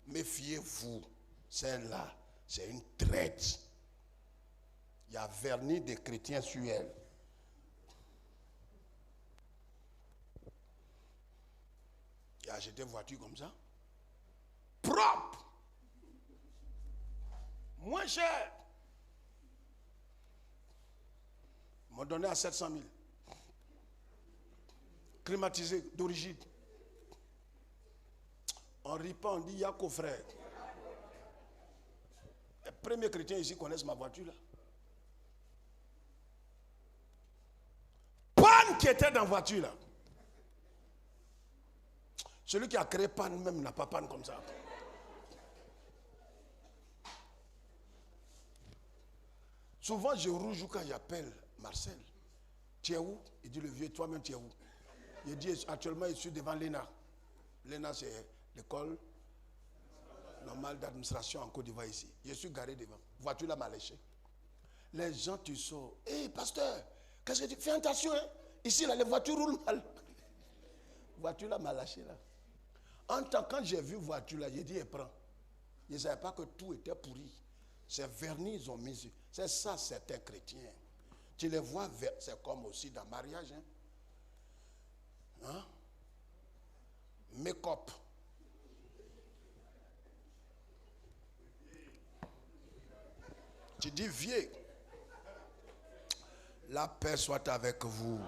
Méfiez-vous. Celle-là, c'est une traite. Il y a vernis des chrétiens sur elle. Il a acheté une voiture comme ça. Propre. Moins cher. Ils m'ont donné à 700 000. Climatisé d'origine. On rit pas, on dit il y a qu'au frère. Les premiers chrétiens ici connaissent ma voiture là. Panne qui était dans la voiture là. Celui qui a créé panne même n'a pas panne comme ça. Souvent je rouge quand j'appelle Marcel. Tu es où? Il dit le vieux, toi-même tu es où? Il dit actuellement je suis devant l'ENA. L'ENA c'est l'école normale d'administration en Côte d'Ivoire ici. Je suis garé devant. Voiture là m'a léché. Les gens tu sors. Hé pasteur, qu'est-ce que tu fais? Attention hein. Ici là les voitures roulent mal. Voiture là m'a lâché là. En tant quand j'ai vu voiture là, j'ai dit prends. Je ne savais pas que tout était pourri. Ces vernis ils ont mis. C'est ça certains chrétiens. Tu les vois, c'est comme aussi dans le mariage. Hein? Make-up. Tu dis vieux. La paix soit avec vous.